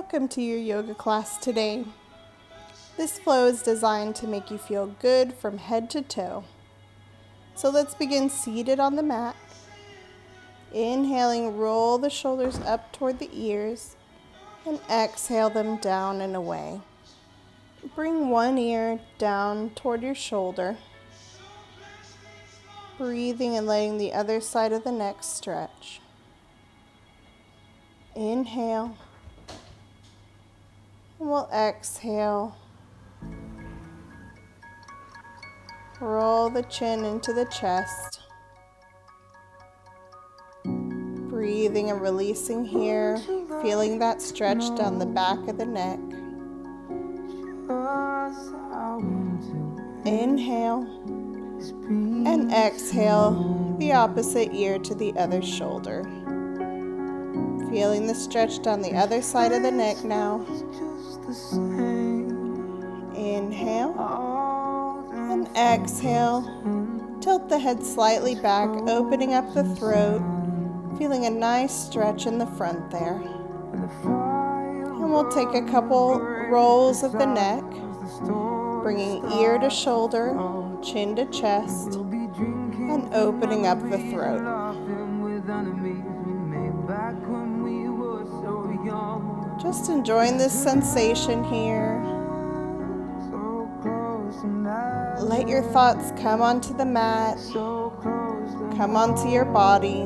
Welcome to your yoga class today. This flow is designed to make you feel good from head to toe. So let's begin seated on the mat. Inhaling, roll the shoulders up toward the ears and exhale them down and away. Bring one ear down toward your shoulder. Breathing and letting the other side of the neck stretch. Inhale. And we'll exhale. Roll the chin into the chest. Breathing and releasing here, feeling that stretch down the back of the neck. Inhale and exhale the opposite ear to the other shoulder. Feeling the stretch down the other side of the neck now. Inhale and exhale. Tilt the head slightly back, opening up the throat. Feeling a nice stretch in the front there. And we'll take a couple rolls of the neck, bringing ear to shoulder, chin to chest, and opening up the throat. Just enjoying this sensation here. Let your thoughts come onto the mat, come onto your body.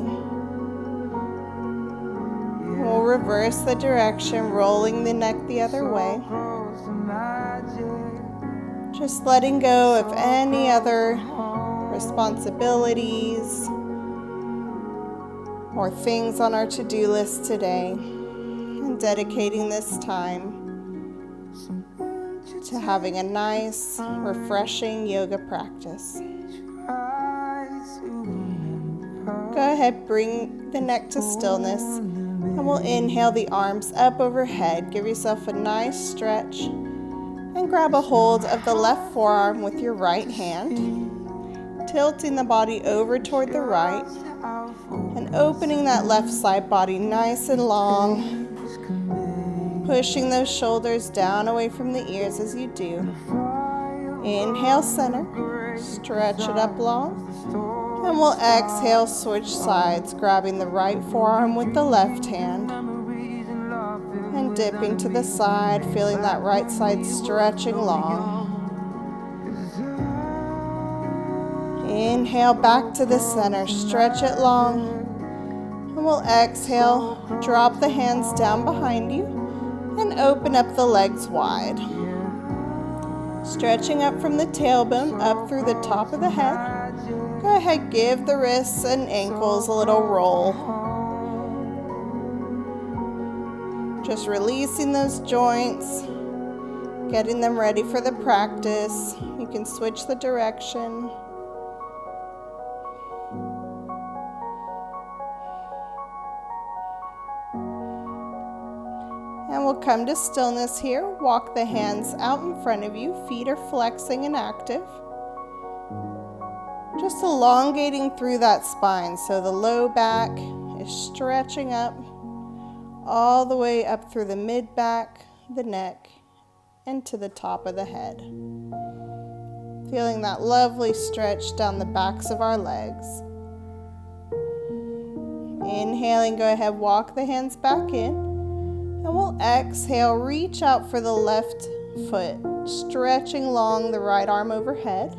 We'll reverse the direction, rolling the neck the other way. Just letting go of any other responsibilities or things on our to-do list today, and dedicating this time to having a nice, refreshing yoga practice. Go ahead, bring the neck to stillness, and we'll inhale the arms up overhead. Give yourself a nice stretch, and grab a hold of the left forearm with your right hand, tilting the body over toward the right, and opening that left side body nice and long, pushing those shoulders down away from the ears as you do. Inhale, center, stretch it up long, and we'll exhale, switch sides, grabbing the right forearm with the left hand, and dipping to the side, feeling that right side stretching long. Inhale, back to the center, stretch it long, and we'll exhale, drop the hands down behind you, and open up the legs wide. Stretching up from the tailbone, up through the top of the head. Go ahead, give the wrists and ankles a little roll. Just releasing those joints, getting them ready for the practice. You can switch the direction. And we'll come to stillness here. Walk the hands out in front of you. Feet are flexing and active. Just elongating through that spine so the low back is stretching up all the way up through the mid back, the neck, and to the top of the head. Feeling that lovely stretch down the backs of our legs. Inhaling, go ahead, walk the hands back in. And we'll exhale, reach out for the left foot, stretching long the right arm overhead,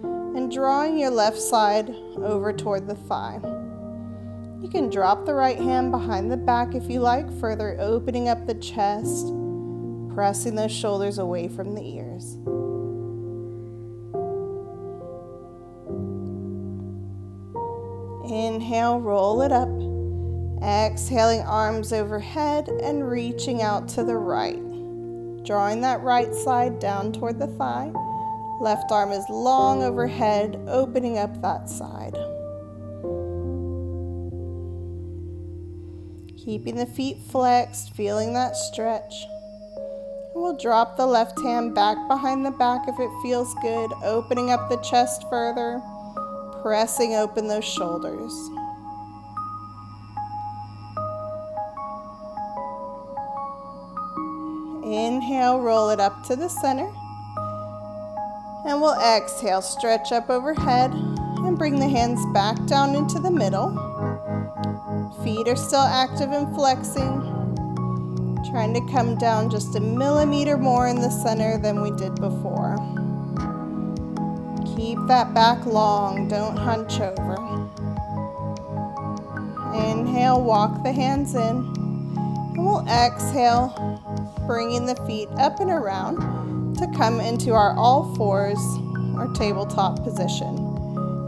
and drawing your left side over toward the thigh. You can drop the right hand behind the back if you like, further opening up the chest, pressing those shoulders away from the ears. Inhale, roll it up. Exhaling, arms overhead and reaching out to the right. Drawing that right side down toward the thigh. Left arm is long overhead, opening up that side. Keeping the feet flexed, feeling that stretch. And we'll drop the left hand back behind the back if it feels good, opening up the chest further, pressing open those shoulders. Inhale, roll it up to the center. And we'll exhale, stretch up overhead and bring the hands back down into the middle. Feet are still active and flexing. Trying to come down just a millimeter more in the center than we did before. Keep that back long, don't hunch over. Inhale, walk the hands in. And we'll exhale, bringing the feet up and around to come into our all fours or tabletop position.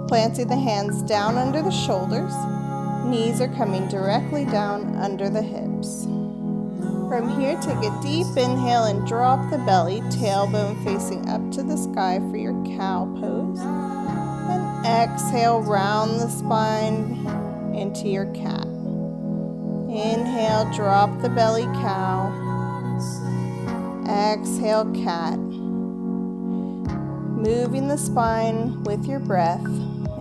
Planting the hands down under the shoulders. Knees are coming directly down under the hips. From here, take a deep inhale and drop the belly, tailbone facing up to the sky for your cow pose. And exhale, round the spine into your cat. Inhale, drop the belly, cow. Exhale, cat. Moving the spine with your breath,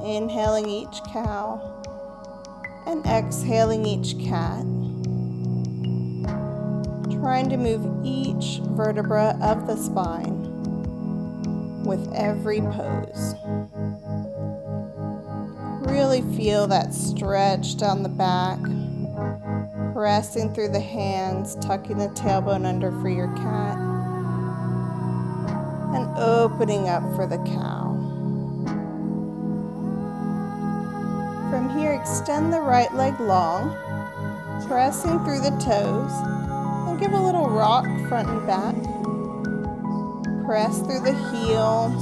inhaling each cow and exhaling each cat. Trying to move each vertebra of the spine with every pose. Really feel that stretch down the back, pressing through the hands, tucking the tailbone under for your cat, and opening up for the cow. From here, extend the right leg long, pressing through the toes, and give a little rock front and back. Press through the heel,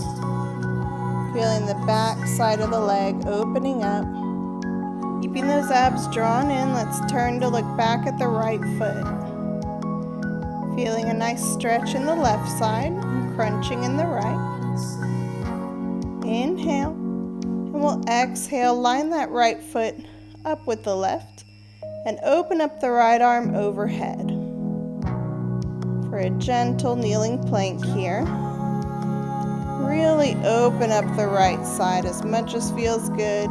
feeling the back side of the leg opening up. Keeping those abs drawn in, let's turn to look back at the right foot. Feeling a nice stretch in the left side and crunching in the right. Inhale, and we'll exhale, line that right foot up with the left and open up the right arm overhead for a gentle kneeling plank here. Really open up the right side as much as feels good.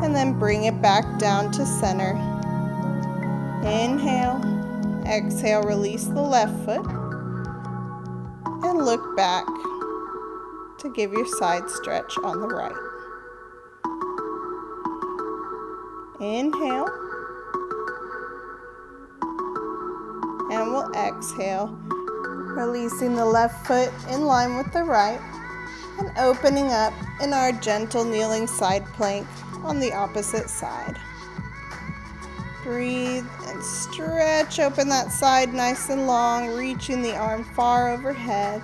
And then bring it back down to center. Inhale, exhale, release the left foot. And look back to give your side stretch on the right. Inhale. And we'll exhale, releasing the left foot in line with the right and opening up in our gentle kneeling side plank on the opposite side. Breathe and stretch open that side nice and long, reaching the arm far overhead.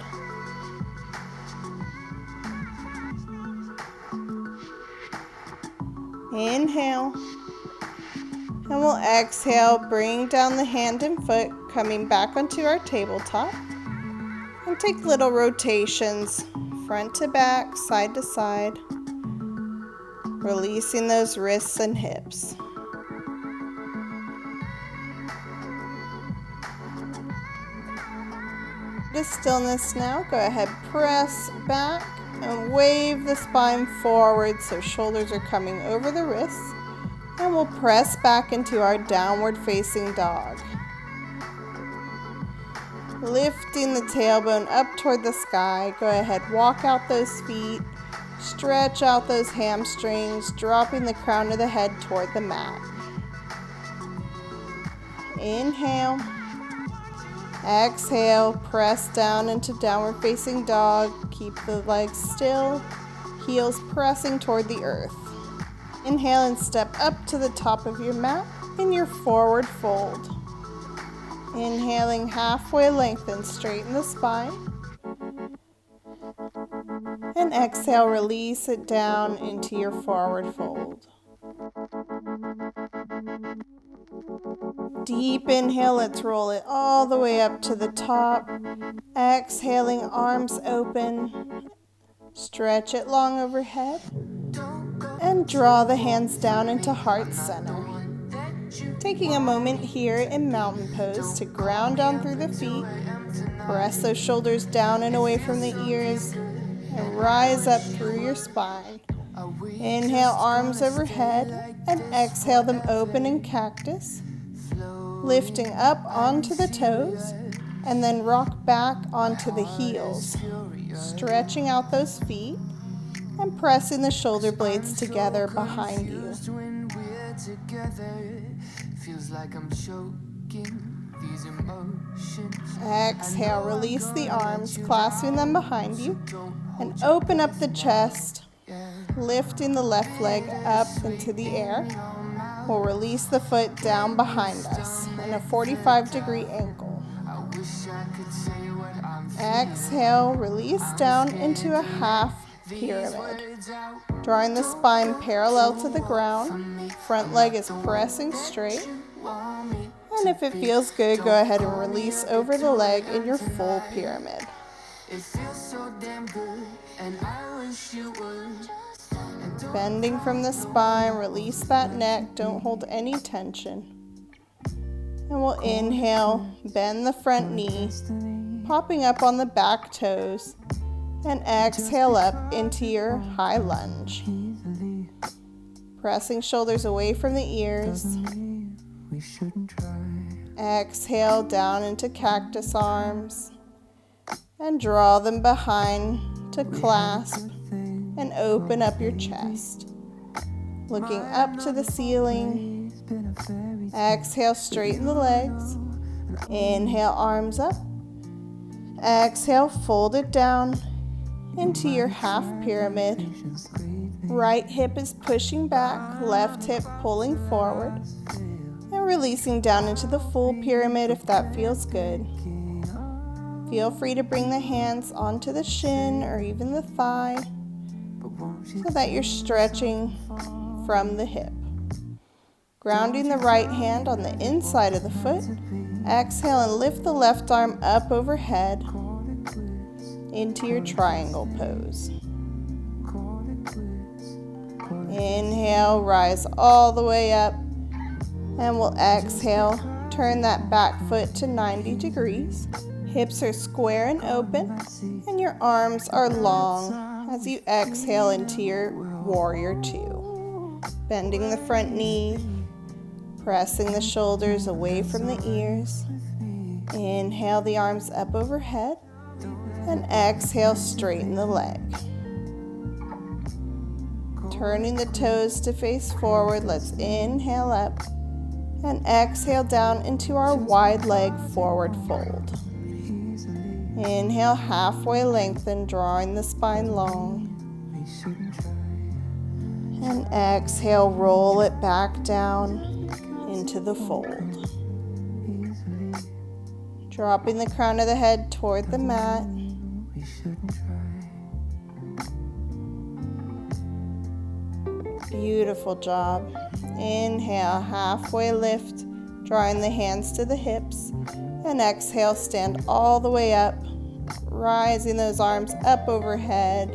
Inhale. And we'll exhale, bring down the hand and foot, coming back onto our tabletop. And take little rotations, front to back, side to side. Releasing those wrists and hips. To stillness now, go ahead, press back and wave the spine forward so shoulders are coming over the wrists. And we'll press back into our downward facing dog. Lifting the tailbone up toward the sky. Go ahead, walk out those feet. Stretch out those hamstrings, dropping the crown of the head toward the mat. Inhale. Exhale, press down into downward facing dog. Keep the legs still, heels pressing toward the earth. Inhale and step up to the top of your mat in your forward fold. Inhaling, halfway lengthen, straighten the spine. And exhale, release it down into your forward fold. Deep inhale, let's roll it all the way up to the top. Exhaling, arms open. Stretch it long overhead. And draw the hands down into heart center. Taking a moment here in mountain pose to ground down through the feet. Press those shoulders down and away from the ears. And rise up through your spine. Inhale, arms overhead. And exhale them open in cactus. Lifting up onto the toes. and then rock back onto the heels, stretching out those feet and pressing the shoulder blades together behind you. Exhale, release the arms, clasping them behind you, and open up the chest, lifting the left leg up into the air. We'll release the foot down behind us in a 45-degree angle. Exhale, release down into a half pyramid, drawing the spine parallel to the ground. Front leg is pressing straight. And if it feels good, go ahead and release over the leg in your full pyramid. Bending from the spine, release that neck, don't hold any tension. And we'll inhale, bend the front knee, popping up on the back toes, and exhale up into your high lunge. Pressing shoulders away from the ears. Exhale down into cactus arms, and draw them behind to clasp and open up your chest. Looking up to the ceiling. Exhale, straighten the legs. Inhale, arms up. Exhale, fold it down into your half pyramid. Right hip is pushing back, left hip pulling forward. And releasing down into the full pyramid if that feels good. Feel free to bring the hands onto the shin or even the thigh so that you're stretching from the hip. Grounding the right hand on the inside of the foot. Exhale and lift the left arm up overhead into your triangle pose. Inhale, rise all the way up. And we'll exhale, turn that back foot to 90 degrees. Hips are square and open, and your arms are long as you exhale into your warrior two. Bending the front knee, pressing the shoulders away from the ears. Inhale the arms up overhead, and exhale, straighten the leg. Turning the toes to face forward, let's inhale up. And exhale down into our wide leg forward fold. Inhale, halfway lengthen, drawing the spine long. And exhale, roll it back down into the fold. Dropping the crown of the head toward the mat. Beautiful job. Inhale, halfway lift, drawing the hands to the hips. And exhale, stand all the way up, rising those arms up overhead.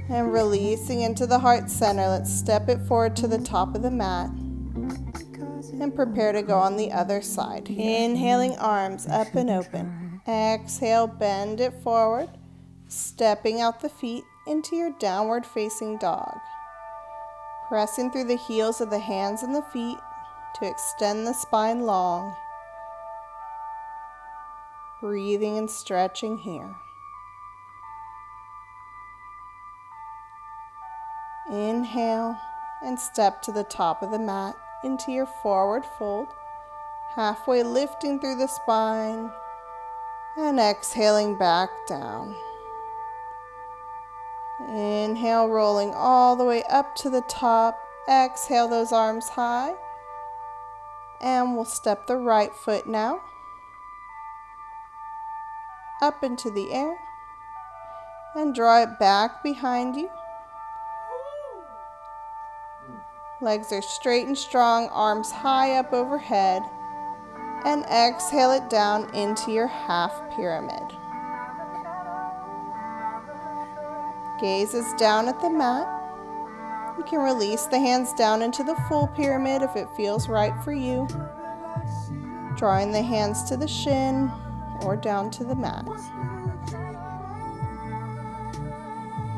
And releasing into the heart center, let's step it forward to the top of the mat. And prepare to go on the other side. Inhaling, arms up and open. Exhale, bend it forward, stepping out the feet into your downward facing dog. Pressing through the heels of the hands and the feet to extend the spine long. Breathing and stretching here. Inhale and step to the top of the mat into your forward fold, halfway lifting through the spine and exhaling back down. Inhale, rolling all the way up to the top. Exhale those arms high. And we'll step the right foot now up into the air and draw it back behind you. Legs are straight and strong, arms high up overhead, and exhale it down into your half pyramid. Gaze is down at the mat. You can release the hands down into the full pyramid if it feels right for you. Drawing the hands to the shin or down to the mat.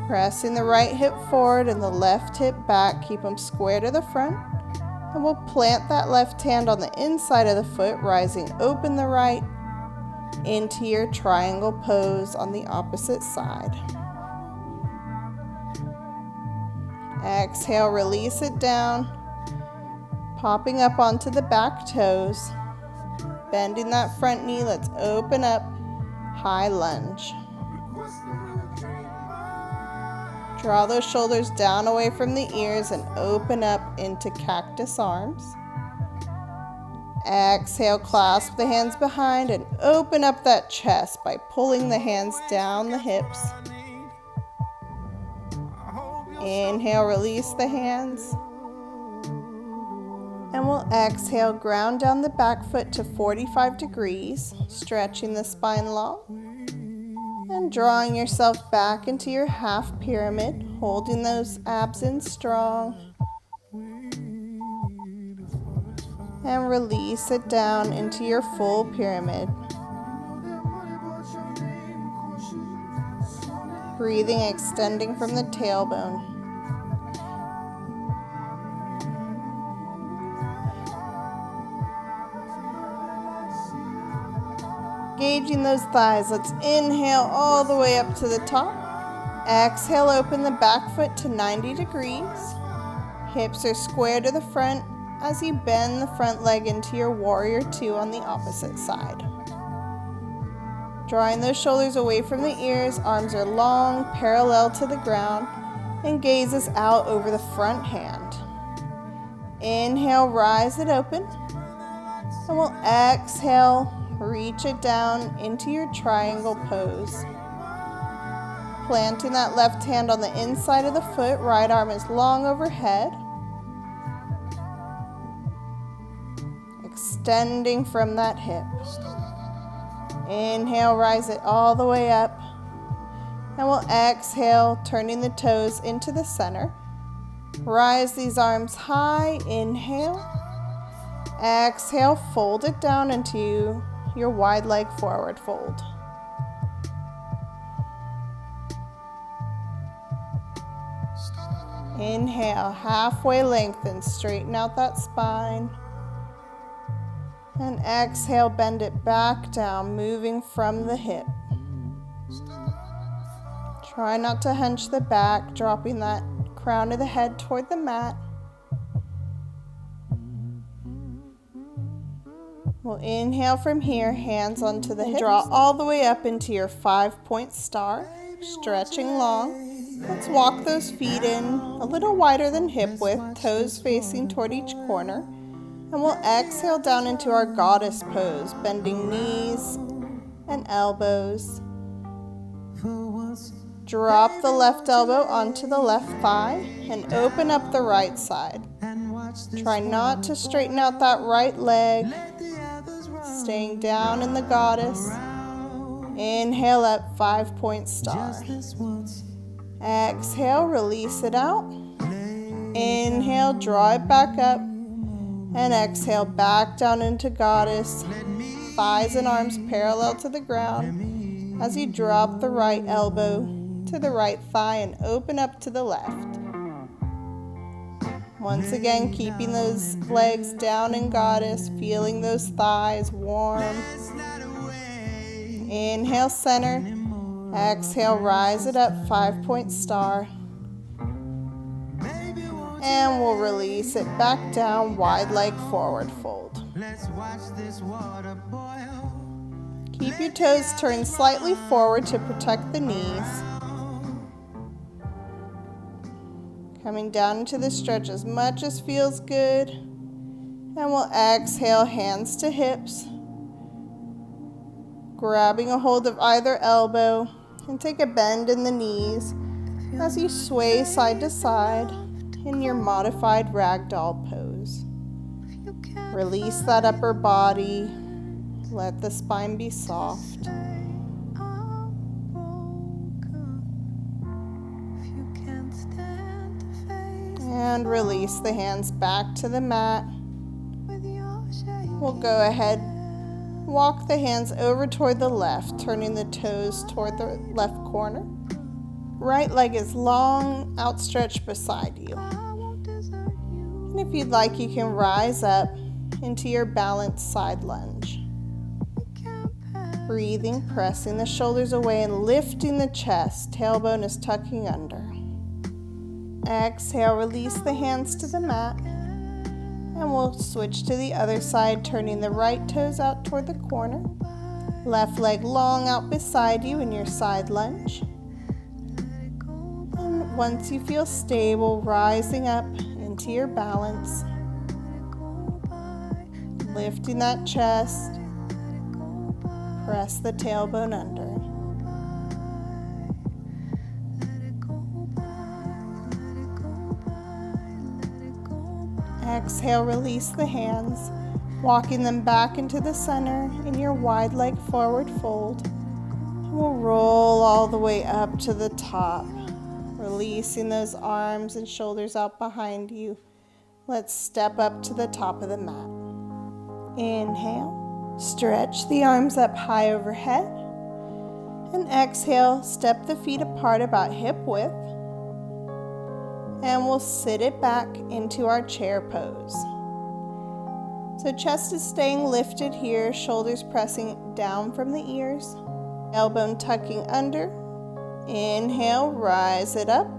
Pressing the right hip forward and the left hip back. Keep them square to the front. And we'll plant that left hand on the inside of the foot, rising open the right into your triangle pose on the opposite side. Exhale, release it down, popping up onto the back toes, bending that front knee. Let's open up, high lunge. Draw those shoulders down away from the ears and open up into cactus arms. Exhale, clasp the hands behind and open up that chest by pulling the hands down the hips. Inhale, release the hands. And we'll exhale, ground down the back foot to 45 degrees, stretching the spine long. And drawing yourself back into your half pyramid, holding those abs in strong. And release it down into your full pyramid. Breathing, extending from the tailbone. Engaging those thighs. Let's inhale all the way up to the top. Exhale, open the back foot to 90 degrees. Hips are square to the front as you bend the front leg into your warrior two on the opposite side. Drawing those shoulders away from the ears, arms are long, parallel to the ground, and gazes out over the front hand. Inhale, rise it open, and we'll exhale, reach it down into your triangle pose. Planting that left hand on the inside of the foot, right arm is long overhead. Extending from that hip. Inhale, rise it all the way up. And we'll exhale, turning the toes into the center. Rise these arms high, inhale. Exhale, fold it down into your wide leg forward fold. Inhale, halfway lengthen, straighten out that spine. And exhale, bend it back down, moving from the hip. Try not to hunch the back, dropping that crown of the head toward the mat. We'll inhale from here, hands onto the hips. Draw all the way up into your 5-point star, stretching long. Let's walk those feet in a little wider than hip width, toes facing toward each corner. And we'll exhale down into our goddess pose, bending knees and elbows. Drop the left elbow onto the left thigh and open up the right side. Try not to straighten out that right leg. Staying down in the goddess. Inhale up, 5-point star. Exhale, release it out. Inhale, draw it back up. And exhale, back down into goddess. Thighs and arms parallel to the ground as you drop the right elbow to the right thigh and open up to the left. Once again, keeping those legs down in goddess, feeling those thighs warm. Inhale, center. Exhale, rise it up, 5-point star. And we'll release it back down, wide leg forward fold. Keep your toes turned slightly forward to protect the knees. Coming down into the stretch as much as feels good. And we'll exhale, hands to hips. Grabbing a hold of either elbow and take a bend in the knees as you sway side to side in your modified ragdoll pose. Release that upper body. Let the spine be soft. And release the hands back to the mat. We'll go ahead, walk the hands over toward the left, turning the toes toward the left corner. Right leg is long, outstretched beside you. And if you'd like, you can rise up into your balanced side lunge. breathing, pressing the shoulders away and lifting the chest. Tailbone is tucking under. Exhale, release the hands to the mat. And we'll switch to the other side, turning the right toes out toward the corner. Left leg long out beside you in your side lunge. And once you feel stable, rising up into your balance. Lifting that chest. Press the tailbone under. Exhale, release the hands, walking them back into the center in your wide leg forward fold. And we'll roll all the way up to the top, releasing those arms and shoulders out behind you. Let's step up to the top of the mat. Inhale, stretch the arms up high overhead. And exhale, step the feet apart about hip width. And we'll sit it back into our chair pose. So chest is staying lifted here, shoulders pressing down from the ears, elbow tucking under. Inhale, rise it up.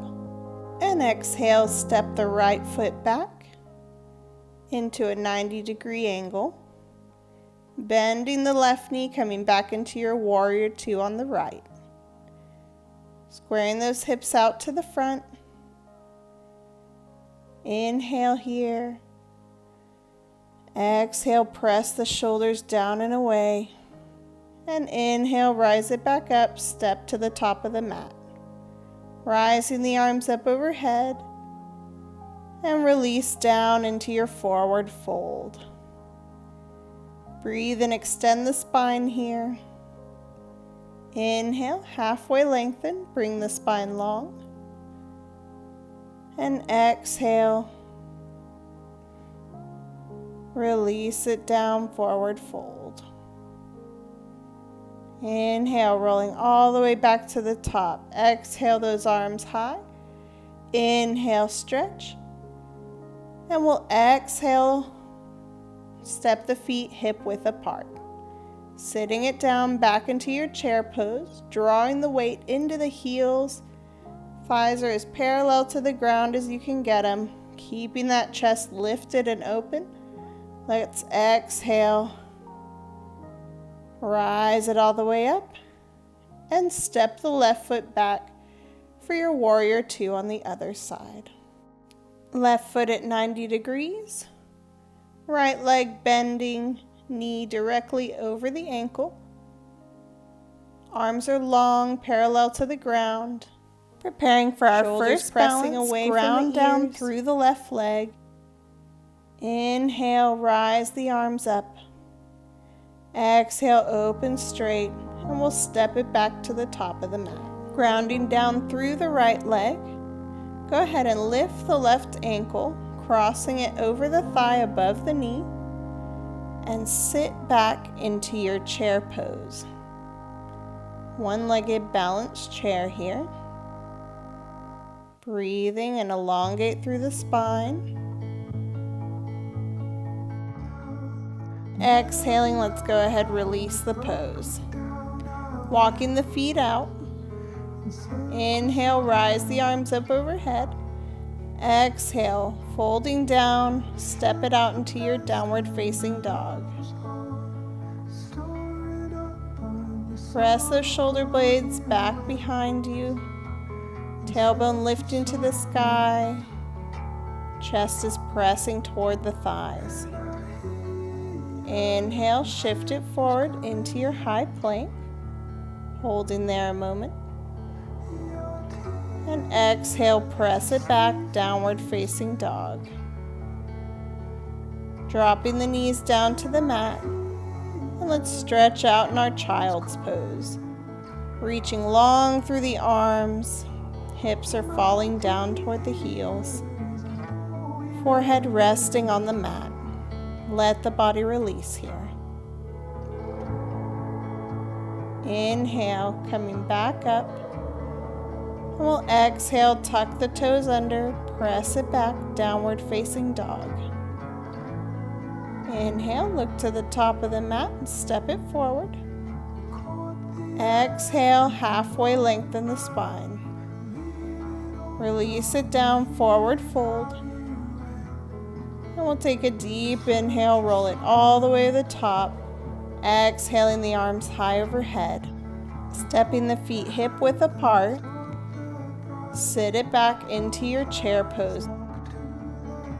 And exhale, step the right foot back into a 90-degree angle. Bending the left knee, coming back into your warrior two on the right. Squaring those hips out to the front. Inhale here. Exhale, press the shoulders down and away. And inhale, rise it back up, step to the top of the mat. Rising the arms up overhead. And release down into your forward fold. Breathe and extend the spine here. Inhale, halfway lengthen, bring the spine long. And exhale, release it down, forward fold. Inhale, rolling all the way back to the top. Exhale, those arms high. Inhale, stretch. And we'll exhale, step the feet hip width apart. Sitting it down back into your chair pose, drawing the weight into the heels. Thighs are as parallel to the ground as you can get them, keeping that chest lifted and open. Let's exhale, rise it all the way up, and step the left foot back for your warrior two on the other side. Left foot at 90 degrees, right leg bending, knee directly over the ankle. Arms are long, parallel to the ground. Preparing for our first pressing away ground down through the left leg. Inhale, rise the arms up. Exhale, open straight, and we'll step it back to the top of the mat. Grounding down through the right leg. Go ahead and lift the left ankle, crossing it over the thigh above the knee, and sit back into your chair pose. One-legged balanced chair here. Breathing and elongate through the spine. Exhaling, let's go ahead, release the pose. Walking the feet out. Inhale, rise the arms up overhead. Exhale, folding down, step it out into your downward facing dog. Press those shoulder blades back behind you. Tailbone lifting to the sky. Chest is pressing toward the thighs. Inhale, shift it forward into your high plank. Holding there a moment. And exhale, press it back, downward facing dog. Dropping the knees down to the mat. And let's stretch out in our child's pose. Reaching long through the arms. Hips are falling down toward the heels. Forehead resting on the mat. Let the body release here. Inhale, coming back up. And we'll exhale, tuck the toes under, press it back, downward facing dog. Inhale, look to the top of the mat and step it forward. Exhale, halfway lengthen the spine. Release it down, forward fold. And we'll take a deep inhale, roll it all the way to the top. Exhaling the arms high overhead. Stepping the feet hip width apart. Sit it back into your chair pose.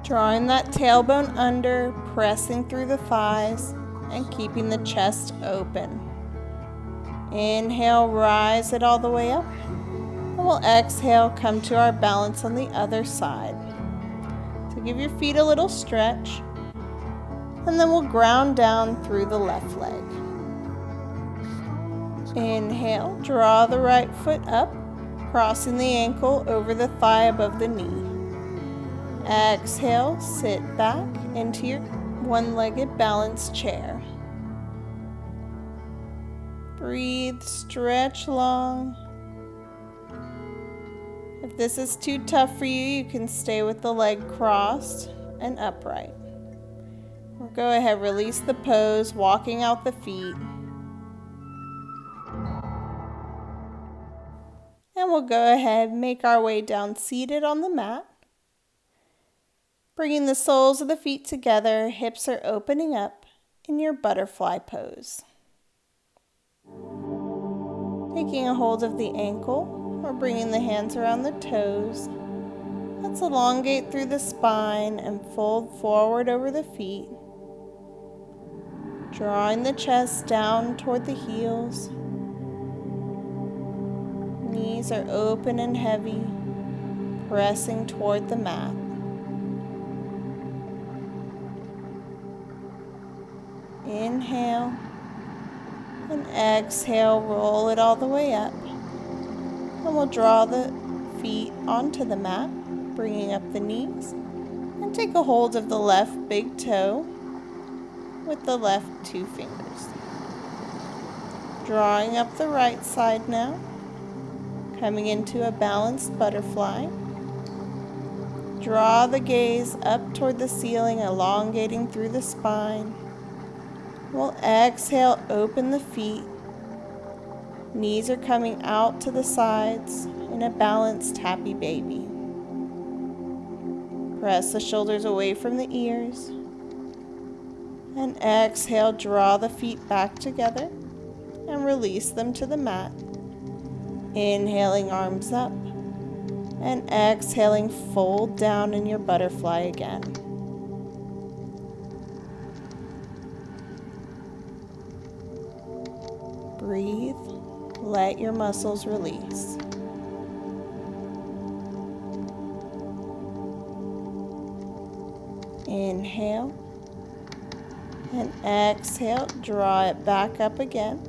Drawing that tailbone under, pressing through the thighs, and keeping the chest open. Inhale, rise it all the way up. And we'll exhale, come to our balance on the other side. So give your feet a little stretch. And then we'll ground down through the left leg. Inhale, draw the right foot up, crossing the ankle over the thigh above the knee. Exhale, sit back into your one-legged balanced chair. Breathe, stretch long. If this is too tough for you, you can stay with the leg crossed and upright. Or go ahead, release the pose, walking out the feet. And we'll go ahead and make our way down seated on the mat. Bringing the soles of the feet together, hips are opening up in your butterfly pose. Taking a hold of the ankle or bringing the hands around the toes. Let's elongate through the spine and fold forward over the feet. Drawing the chest down toward the heels. Knees are open and heavy, pressing toward the mat. Inhale and exhale, roll it all the way up. And we'll draw the feet onto the mat, bringing up the knees, and take a hold of the left big toe with the left 2 fingers. Drawing up the right side now, coming into a balanced butterfly. Draw the gaze up toward the ceiling, elongating through the spine. We'll exhale, open the feet. Knees are coming out to the sides in a balanced happy baby. Press the shoulders away from the ears. And exhale, draw the feet back together and release them to the mat. Inhaling, arms up. And exhaling, fold down in your butterfly again. Breathe. Let your muscles release. Inhale. And exhale, draw it back up again.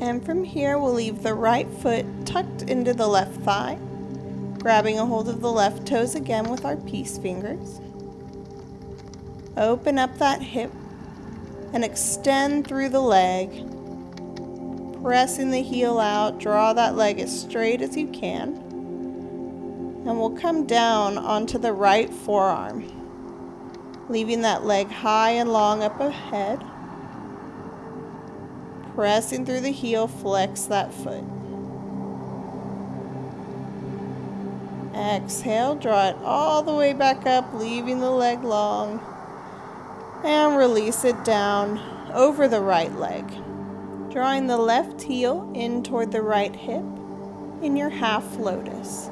And from here, we'll leave the right foot tucked into the left thigh, grabbing a hold of the left toes again with our peace fingers. Open up that hip and extend through the leg. Pressing the heel out, draw that leg as straight as you can. And we'll come down onto the right forearm, leaving that leg high and long up ahead. Pressing through the heel, flex that foot. Exhale, draw it all the way back up, leaving the leg long. And release it down over the right leg. Drawing the left heel in toward the right hip in your half lotus.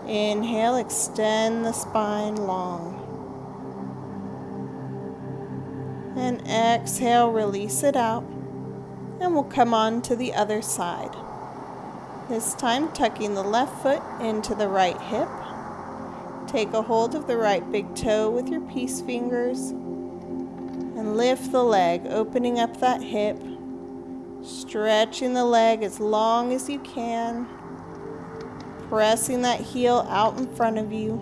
Inhale, extend the spine long. And exhale, release it out. And we'll come on to the other side. This time, tucking the left foot into the right hip. Take a hold of the right big toe with your peace fingers. And lift the leg, opening up that hip. Stretching the leg as long as you can. Pressing that heel out in front of you.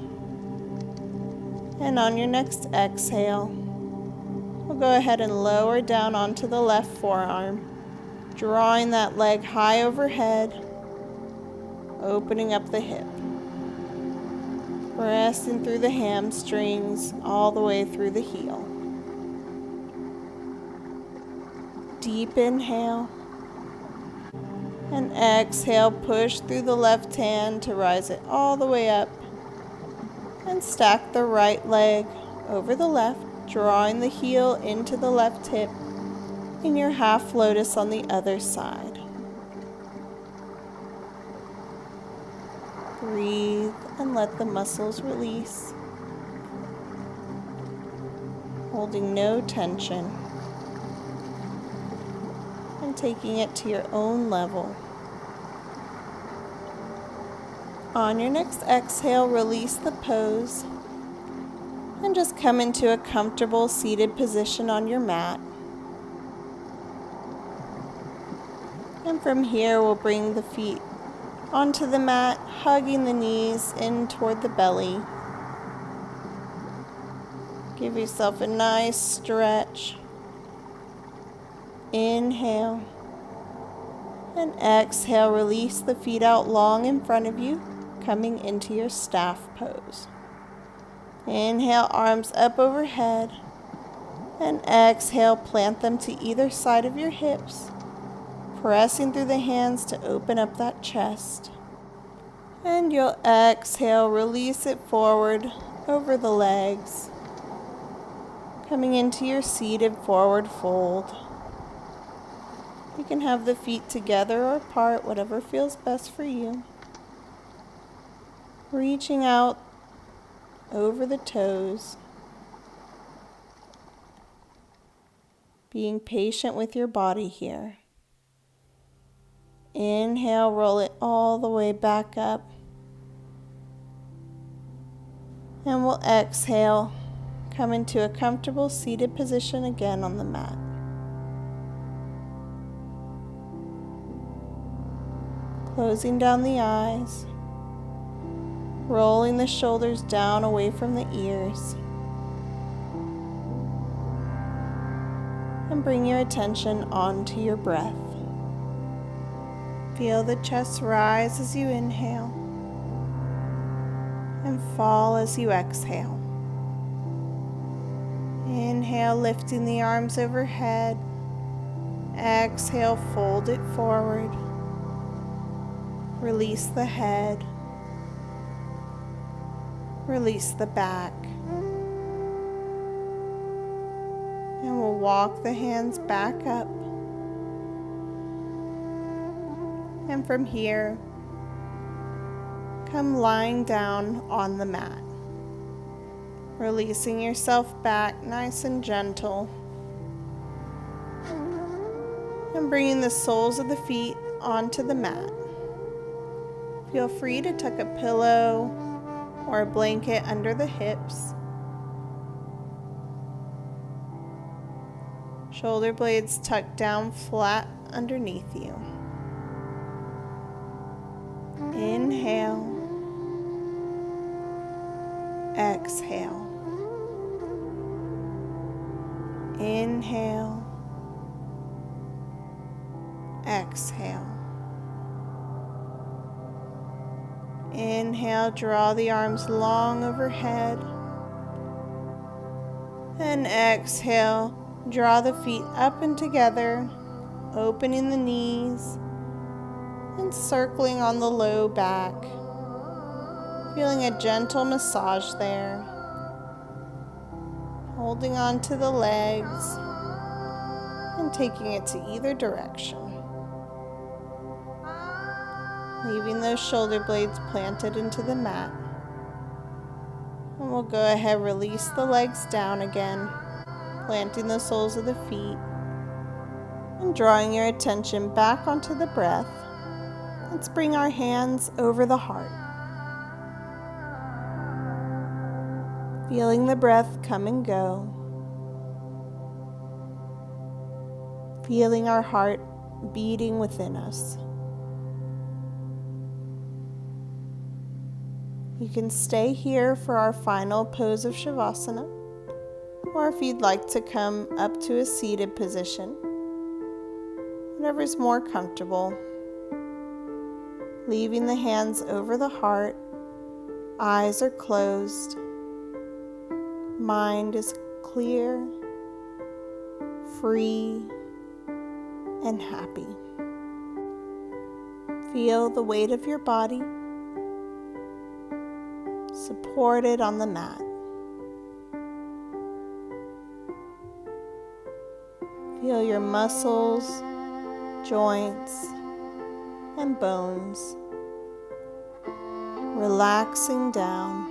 And on your next exhale, we'll go ahead and lower down onto the left forearm, drawing that leg high overhead, opening up the hip. Pressing through the hamstrings all the way through the heel. deep inhale. And exhale, push through the left hand to rise it all the way up. And stack the right leg over the left, drawing the heel into the left hip in your half lotus on the other side. Breathe and let the muscles release, holding no tension and taking it to your own level. On your next exhale, release the pose and just come into a comfortable seated position on your mat. And from here, we'll bring the feet onto the mat, hugging the knees in toward the belly. Give yourself a nice stretch. Inhale. And exhale, release the feet out long in front of you, coming into your staff pose. Inhale, arms up overhead. And exhale, plant them to either side of your hips, pressing through the hands to open up that chest. And you'll exhale, release it forward over the legs, coming into your seated forward fold. You can have the feet together or apart, whatever feels best for you. Reaching out over the toes. Being patient with your body here. Inhale, roll it all the way back up. And we'll exhale, come into a comfortable seated position again on the mat. Closing down the eyes, rolling the shoulders down away from the ears, and bring your attention onto your breath. Feel the chest rise as you inhale and fall as you exhale. Inhale, lifting the arms overhead. Exhale, fold it forward. Release the head. Release the back. And we'll walk the hands back up. And from here, come lying down on the mat. Releasing yourself back nice and gentle. And bringing the soles of the feet onto the mat. Feel free to tuck a pillow or a blanket under the hips. Shoulder blades tucked down flat underneath you. Inhale. Exhale. Inhale. Exhale. Inhale, draw the arms long overhead. And exhale, draw the feet up and together, opening the knees and circling on the low back. Feeling a gentle massage there. Holding on to the legs and taking it to either direction. Leaving those shoulder blades planted into the mat. And we'll go ahead, release the legs down again, planting the soles of the feet, and drawing your attention back onto the breath. Let's bring our hands over the heart. Feeling the breath come and go. Feeling our heart beating within us. You can stay here for our final pose of Shavasana, or if you'd like to come up to a seated position, whatever's more comfortable. Leaving the hands over the heart, eyes are closed, mind is clear, free, and happy. Feel the weight of your body supported on the mat. Feel your muscles, joints, and bones relaxing down.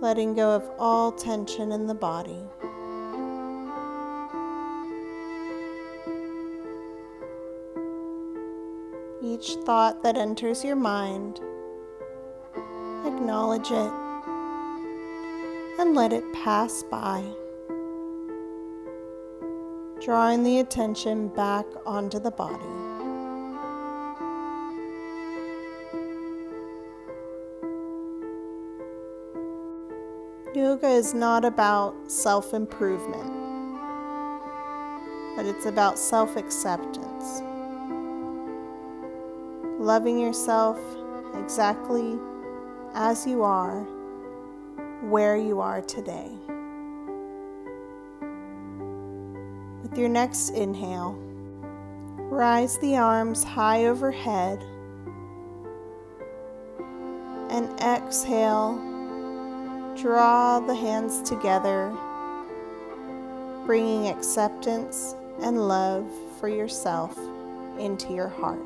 Letting go of all tension in the body. Each thought that enters your mind, acknowledge it and let it pass by, drawing the attention back onto the body. Yoga is not about self-improvement, but it's about self-acceptance. Loving yourself exactly as you are, where you are today. With your next inhale, rise the arms high overhead, and exhale, draw the hands together, bringing acceptance and love for yourself into your heart.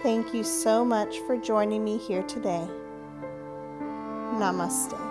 Thank you so much for joining me here today. Namaste.